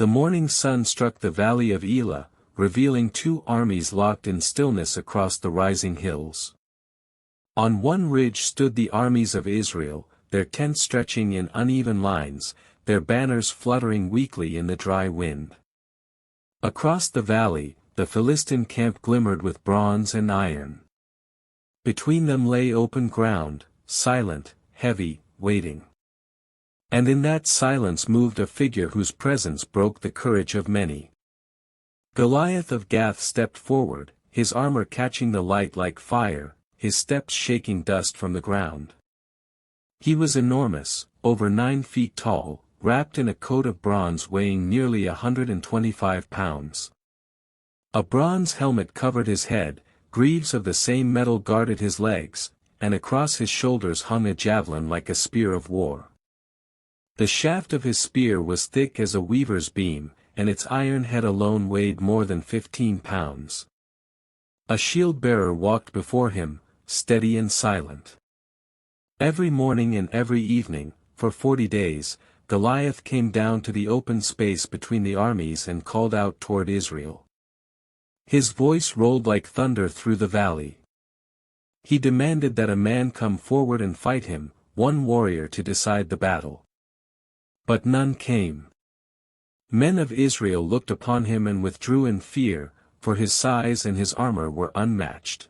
The morning sun struck the Valley of Elah, revealing two armies locked in stillness across the rising hills. On one ridge stood the armies of Israel, their tents stretching in uneven lines, their banners fluttering weakly in the dry wind. Across the valley, the Philistine camp glimmered with bronze and iron. Between them lay open ground, silent, heavy, waiting. And in that silence moved a figure whose presence broke the courage of many. Goliath of Gath stepped forward, his armor catching the light like fire, his steps shaking dust from the ground. He was enormous, over 9 feet tall, wrapped in a coat of bronze weighing nearly 125 pounds. A bronze helmet covered his head, greaves of the same metal guarded his legs, and across his shoulders hung a javelin like a spear of war. The shaft of his spear was thick as a weaver's beam, and its iron head alone weighed more than 15 pounds. A shield-bearer walked before him, steady and silent. Every morning and every evening, for 40 days, Goliath came down to the open space between the armies and called out toward Israel. His voice rolled like thunder through the valley. He demanded that a man come forward and fight him, one warrior to decide the battle. But none came. Men of Israel looked upon him and withdrew in fear, for his size and his armor were unmatched.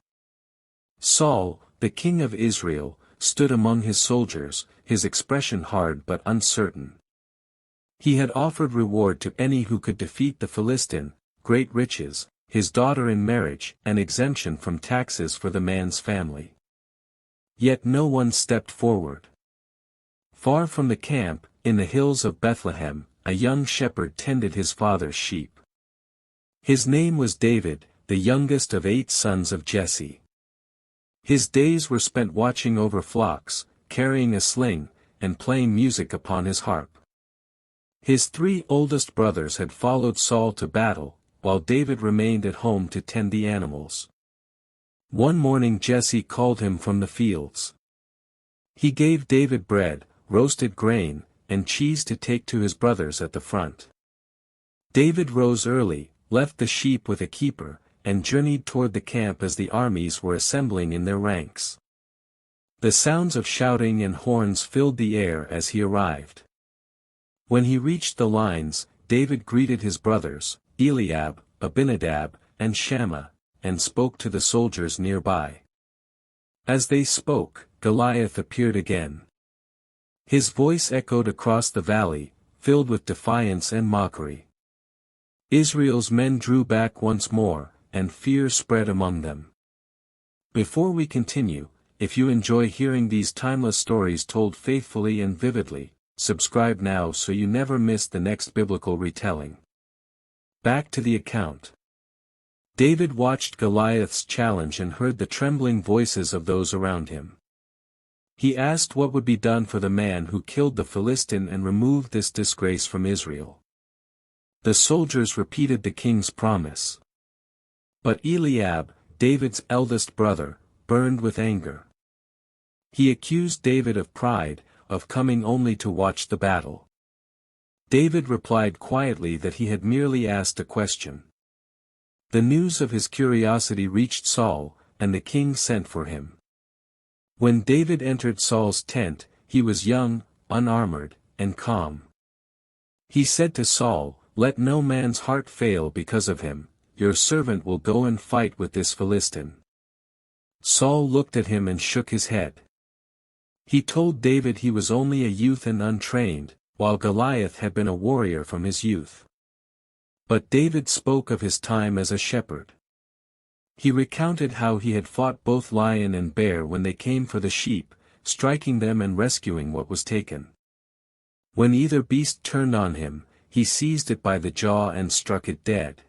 Saul, the king of Israel, stood among his soldiers, his expression hard but uncertain. He had offered reward to any who could defeat the Philistine, great riches, his daughter in marriage, and exemption from taxes for the man's family. Yet no one stepped forward. Far from the camp, in the hills of Bethlehem, a young shepherd tended his father's sheep. His name was David, the youngest of 8 sons of Jesse. His days were spent watching over flocks, carrying a sling, and playing music upon his harp. His 3 oldest brothers had followed Saul to battle, while David remained at home to tend the animals. One morning Jesse called him from the fields. He gave David bread, roasted grain, and cheese to take to his brothers at the front. David rose early, left the sheep with a keeper, and journeyed toward the camp as the armies were assembling in their ranks. The sounds of shouting and horns filled the air as he arrived. When he reached the lines, David greeted his brothers, Eliab, Abinadab, and Shammah, and spoke to the soldiers nearby. As they spoke, Goliath appeared again. His voice echoed across the valley, filled with defiance and mockery. Israel's men drew back once more, and fear spread among them. Before we continue, if you enjoy hearing these timeless stories told faithfully and vividly, subscribe now so you never miss the next biblical retelling. Back to the account. David watched Goliath's challenge and heard the trembling voices of those around him. He asked what would be done for the man who killed the Philistine and removed this disgrace from Israel. The soldiers repeated the king's promise. But Eliab, David's eldest brother, burned with anger. He accused David of pride, of coming only to watch the battle. David replied quietly that he had merely asked a question. The news of his curiosity reached Saul, and the king sent for him. When David entered Saul's tent, he was young, unarmored, and calm. He said to Saul, "Let no man's heart fail because of him, your servant will go and fight with this Philistine." Saul looked at him and shook his head. He told David he was only a youth and untrained, while Goliath had been a warrior from his youth. But David spoke of his time as a shepherd. He recounted how he had fought both lion and bear when they came for the sheep, striking them and rescuing what was taken. When either beast turned on him, he seized it by the jaw and struck it dead.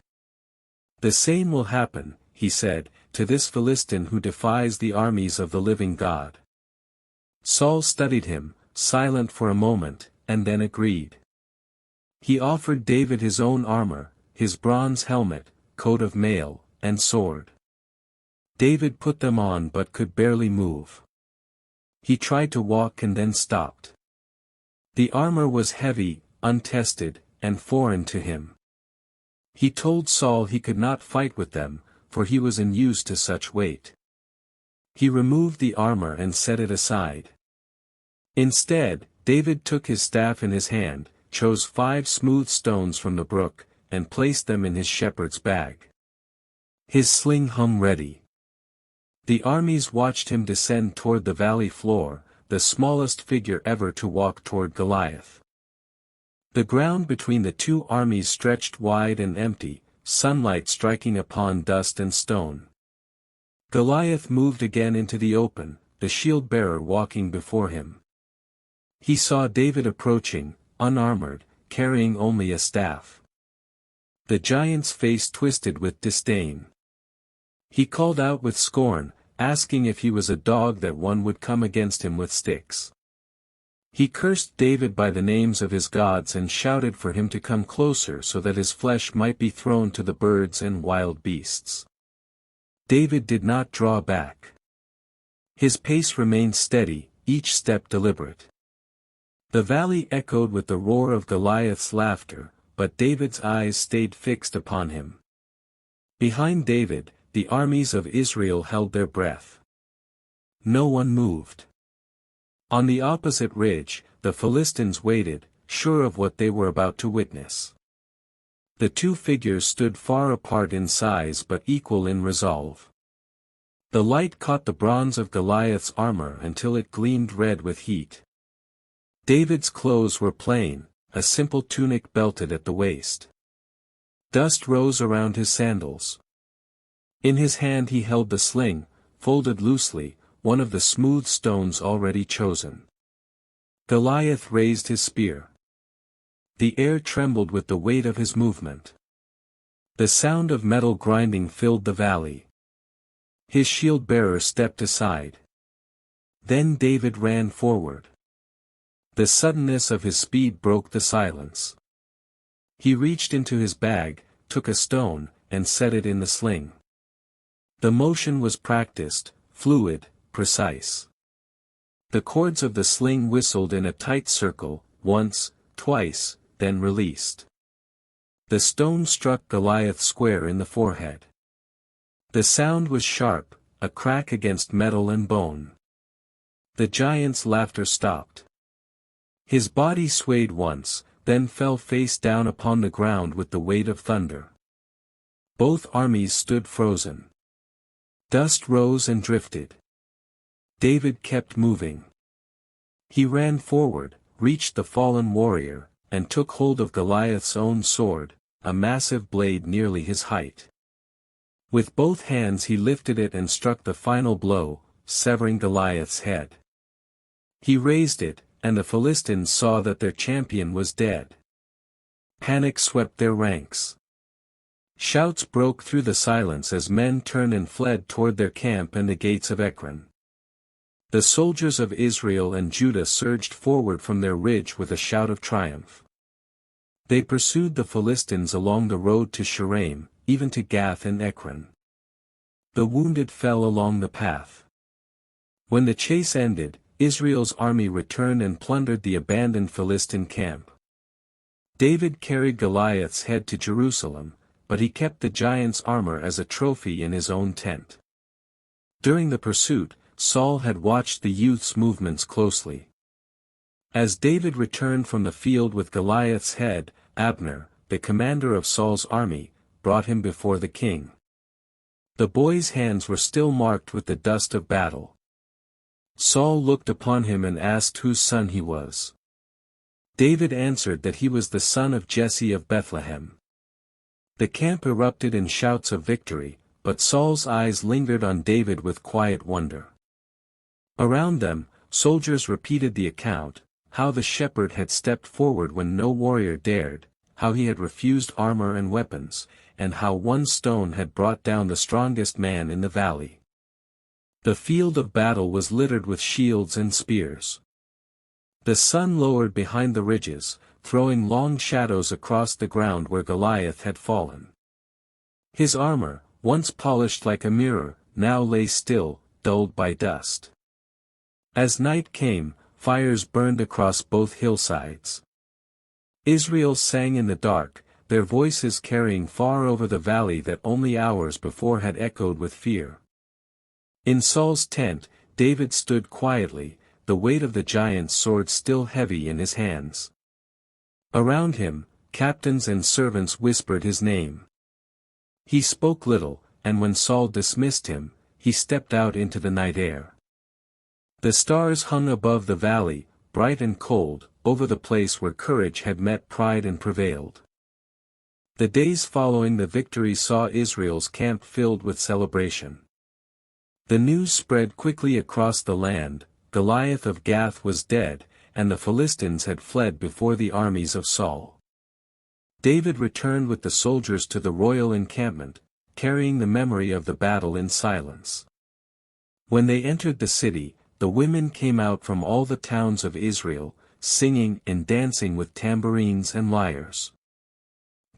"The same will happen," he said, "to this Philistine who defies the armies of the living God." Saul studied him, silent for a moment, and then agreed. He offered David his own armor, his bronze helmet, coat of mail, and sword. David put them on but could barely move. He tried to walk and then stopped. The armor was heavy, untested, and foreign to him. He told Saul he could not fight with them, for he was unused to such weight. He removed the armor and set it aside. Instead, David took his staff in his hand, chose 5 smooth stones from the brook, and placed them in his shepherd's bag. His sling hung ready. The armies watched him descend toward the valley floor, the smallest figure ever to walk toward Goliath. The ground between the two armies stretched wide and empty, sunlight striking upon dust and stone. Goliath moved again into the open, the shield-bearer walking before him. He saw David approaching, unarmored, carrying only a staff. The giant's face twisted with disdain. He called out with scorn, asking if he was a dog that one would come against him with sticks. He cursed David by the names of his gods and shouted for him to come closer so that his flesh might be thrown to the birds and wild beasts. David did not draw back. His pace remained steady, each step deliberate. The valley echoed with the roar of Goliath's laughter, but David's eyes stayed fixed upon him. Behind David, the armies of Israel held their breath. No one moved. On the opposite ridge, the Philistines waited, sure of what they were about to witness. The two figures stood far apart in size but equal in resolve. The light caught the bronze of Goliath's armor until it gleamed red with heat. David's clothes were plain, a simple tunic belted at the waist. Dust rose around his sandals. In his hand he held the sling, folded loosely, one of the smooth stones already chosen. Goliath raised his spear. The air trembled with the weight of his movement. The sound of metal grinding filled the valley. His shield-bearer stepped aside. Then David ran forward. The suddenness of his speed broke the silence. He reached into his bag, took a stone, and set it in the sling. The motion was practiced, fluid, precise. The cords of the sling whistled in a tight circle, once, twice, then released. The stone struck Goliath square in the forehead. The sound was sharp, a crack against metal and bone. The giant's laughter stopped. His body swayed once, then fell face down upon the ground with the weight of thunder. Both armies stood frozen. Dust rose and drifted. David kept moving. He ran forward, reached the fallen warrior, and took hold of Goliath's own sword, a massive blade nearly his height. With both hands he lifted it and struck the final blow, severing Goliath's head. He raised it, and the Philistines saw that their champion was dead. Panic swept their ranks. Shouts broke through the silence as men turned and fled toward their camp and the gates of Ekron. The soldiers of Israel and Judah surged forward from their ridge with a shout of triumph. They pursued the Philistines along the road to Sharaim, even to Gath and Ekron. The wounded fell along the path. When the chase ended, Israel's army returned and plundered the abandoned Philistine camp. David carried Goliath's head to Jerusalem, but he kept the giant's armor as a trophy in his own tent. During the pursuit, Saul had watched the youth's movements closely. As David returned from the field with Goliath's head, Abner, the commander of Saul's army, brought him before the king. The boy's hands were still marked with the dust of battle. Saul looked upon him and asked whose son he was. David answered that he was the son of Jesse of Bethlehem. The camp erupted in shouts of victory, but Saul's eyes lingered on David with quiet wonder. Around them, soldiers repeated the account, how the shepherd had stepped forward when no warrior dared, how he had refused armor and weapons, and how one stone had brought down the strongest man in the valley. The field of battle was littered with shields and spears. The sun lowered behind the ridges, throwing long shadows across the ground where Goliath had fallen. His armor, once polished like a mirror, now lay still, dulled by dust. As night came, fires burned across both hillsides. Israel sang in the dark, their voices carrying far over the valley that only hours before had echoed with fear. In Saul's tent, David stood quietly, the weight of the giant's sword still heavy in his hands. Around him, captains and servants whispered his name. He spoke little, and when Saul dismissed him, he stepped out into the night air. The stars hung above the valley, bright and cold, over the place where courage had met pride and prevailed. The days following the victory saw Israel's camp filled with celebration. The news spread quickly across the land, Goliath of Gath was dead, and the Philistines had fled before the armies of Saul. David returned with the soldiers to the royal encampment, carrying the memory of the battle in silence. When they entered the city, the women came out from all the towns of Israel, singing and dancing with tambourines and lyres.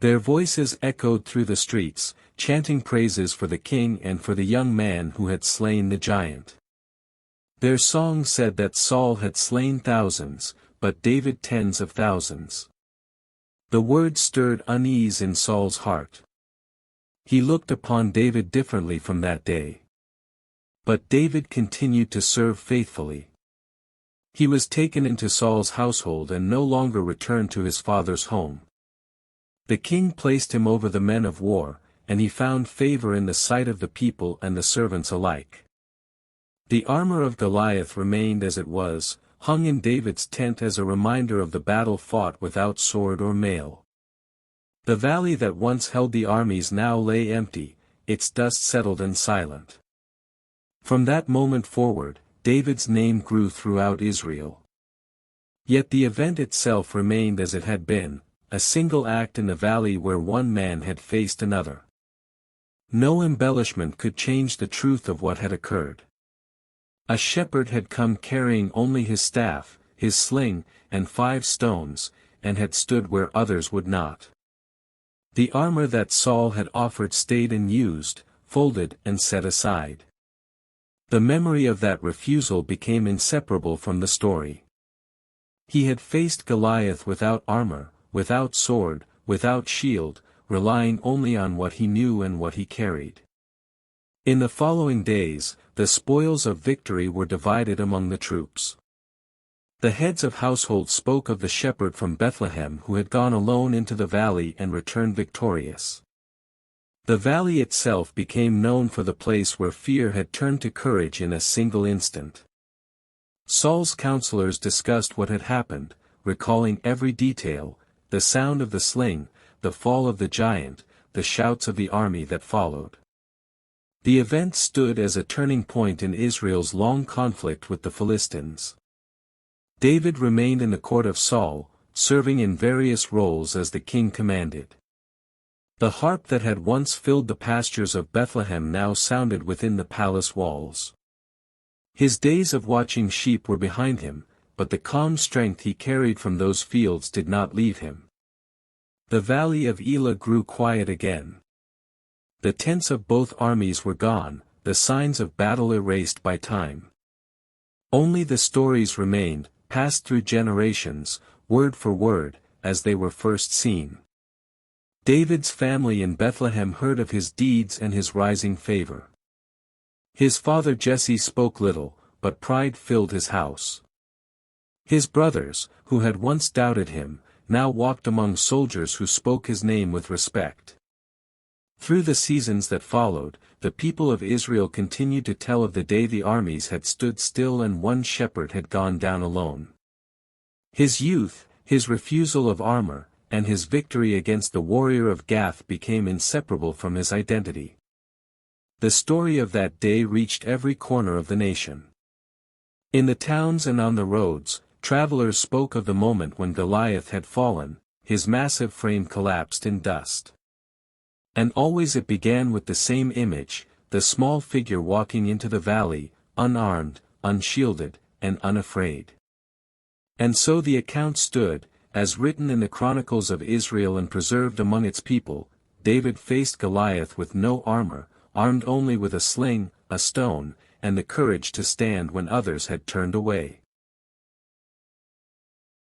Their voices echoed through the streets, chanting praises for the king and for the young man who had slain the giant. Their song said that Saul had slain thousands, but David tens of thousands. The word stirred unease in Saul's heart. He looked upon David differently from that day. But David continued to serve faithfully. He was taken into Saul's household and no longer returned to his father's home. The king placed him over the men of war, and he found favor in the sight of the people and the servants alike. The armor of Goliath remained as it was, hung in David's tent as a reminder of the battle fought without sword or mail. The valley that once held the armies now lay empty, its dust settled and silent. From that moment forward, David's name grew throughout Israel. Yet the event itself remained as it had been, a single act in the valley where one man had faced another. No embellishment could change the truth of what had occurred. A shepherd had come carrying only his staff, his sling, and 5 stones, and had stood where others would not. The armor that Saul had offered stayed unused, folded and set aside. The memory of that refusal became inseparable from the story. He had faced Goliath without armor, without sword, without shield, relying only on what he knew and what he carried. In the following days, the spoils of victory were divided among the troops. The heads of households spoke of the shepherd from Bethlehem who had gone alone into the valley and returned victorious. The valley itself became known for the place where fear had turned to courage in a single instant. Saul's counselors discussed what had happened, recalling every detail, the sound of the sling, the fall of the giant, the shouts of the army that followed. The event stood as a turning point in Israel's long conflict with the Philistines. David remained in the court of Saul, serving in various roles as the king commanded. The harp that had once filled the pastures of Bethlehem now sounded within the palace walls. His days of watching sheep were behind him, but the calm strength he carried from those fields did not leave him. The Valley of Elah grew quiet again. The tents of both armies were gone, the signs of battle erased by time. Only the stories remained, passed through generations, word for word, as they were first seen. David's family in Bethlehem heard of his deeds and his rising favor. His father Jesse spoke little, but pride filled his house. His brothers, who had once doubted him, now walked among soldiers who spoke his name with respect. Through the seasons that followed, the people of Israel continued to tell of the day the armies had stood still and one shepherd had gone down alone. His youth, his refusal of armor, and his victory against the warrior of Gath became inseparable from his identity. The story of that day reached every corner of the nation. In the towns and on the roads, travelers spoke of the moment when Goliath had fallen, his massive frame collapsed in dust. And always it began with the same image, the small figure walking into the valley, unarmed, unshielded, and unafraid. And so the account stood, as written in the chronicles of Israel and preserved among its people. David faced Goliath with no armor, armed only with a sling, a stone, and the courage to stand when others had turned away.